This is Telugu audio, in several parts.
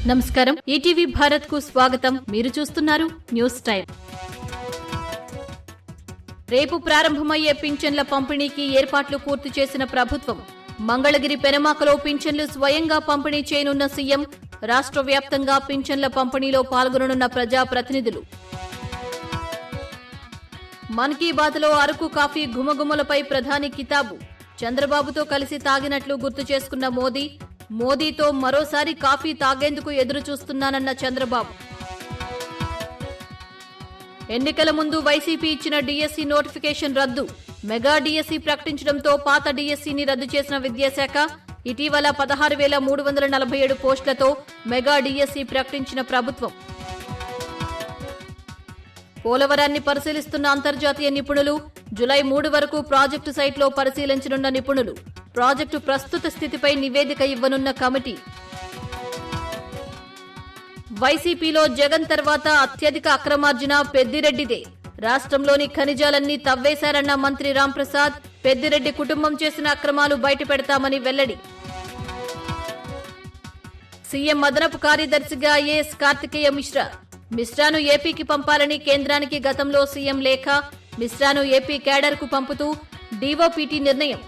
నమస్కారం. ఈటీవీ భారత్ కు స్వాగతం. మీరు చూస్తున్నారు న్యూస్ టైం. రేపు ప్రారంభమయ్యే పింఛన్ల పంపిణీకి ఏర్పాట్లు పూర్తి చేసిన ప్రభుత్వం. మంగళగిరి పెనమాకలో పింఛన్లు స్వయంగా పంపిణీ చేయనున్న సీఎం. రాష్ట్ర వ్యాప్తంగా పింఛన్ల పంపిణీలో పాల్గొననున్న ప్రజాప్రతినిధులు. మన్ కీ బాత్లో అరకు కాఫీ గుమగుమలపై ప్రధాని కితాబు. చంద్రబాబుతో కలిసి తాగినట్లు గుర్తు చేసుకున్న మోదీతో మరోసారి కాఫీ తాగేందుకు ఎదురు చూస్తున్నానన్న చంద్రబాబు. ఎన్నికల ముందు వైసీపీ ఇచ్చిన డీఎస్సీ నోటిఫికేషన్ రద్దు. మెగా డీఎస్సీ ప్రకటించడంతో పాత డీఎస్సీని రద్దు చేసిన విద్యాశాఖ. ఇటీవల 16,347 పోస్టులతో మెగా డీఎస్సీ ప్రకటించిన ప్రభుత్వం. పోలవరాన్ని పరిశీలిస్తున్న అంతర్జాతీయ నిపుణులు. జులై 3 వరకు ప్రాజెక్టు సైట్లో పరిశీలించనున్న నిపుణులు. ప్రాజెక్టు ప్రస్తుత స్థితిపై నివేదిక ఇవ్వనున్న కమిటీ. వైసీపీలో జగన్ తర్వాత అత్యధిక అక్రమార్జన పెద్దిరెడ్డిదే. రాష్ట్రంలోని ఖనిజాలన్నీ తవ్వేశారన్న మంత్రి రాంప్రసాద్. పెద్దిరెడ్డి కుటుంబం చేసిన అక్రమాలు బయటపెడతామని వెల్లడి. సీఎం అదనపు కార్యదర్శిగా ఐఏఎస్ కార్తికేయ మిశ్రాను ఏపీకి పంపాలని కేంద్రానికి గతంలో సీఎం లేఖ. మిశ్రాను ఏపీ క్యాడర్కు పంపుతూ డీఓపీటీ నిర్ణయం.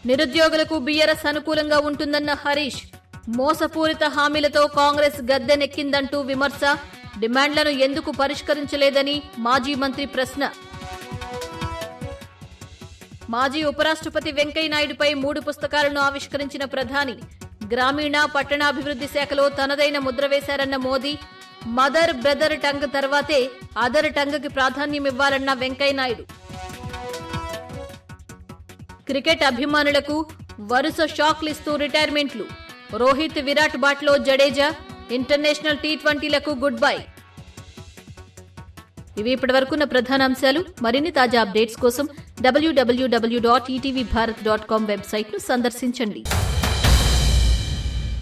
నిరుద్యోగులకు బీఆర్ఎస్ అనుకూలంగా ఉంటుందన్న హరీష్. మోసపూరిత హామీలతో కాంగ్రెస్ గద్దెనెక్కిందంటూ విమర్శ. డిమాండ్లను ఎందుకు పరిష్కరించలేదని మాజీ మంత్రి ప్రశ్న. మాజీ ఉపరాష్ట్రపతి వెంకయ్యనాయుడుపై 3 పుస్తకాలను ఆవిష్కరించిన ప్రధాని. గ్రామీణ పట్టణాభివృద్ధి శాఖలో తనదైన ముద్ర వేశారన్న మోదీ. మదర్ బ్రదర్ టంగ్ తర్వాతే అదర్ టంగ్కి ప్రాధాన్యమివ్వాలన్న వెంకయ్యనాయుడు. క్రికెట్ అభిమానులకు వరుస షాక్లిస్తూ రిటైర్మెంట్లు. రోహిత్, విరాట్ బాట్లో జడేజా. ఇంటర్నేషనల్ టీ20లకు గుడ్ బై. ఇవి ఇప్పటివరకున్న ప్రధాన అంశాలు. మరిన్ని తాజా అప్డేట్స్ కోసం www.etvbharat.com వెబ్సైట్ను సందర్శించండి.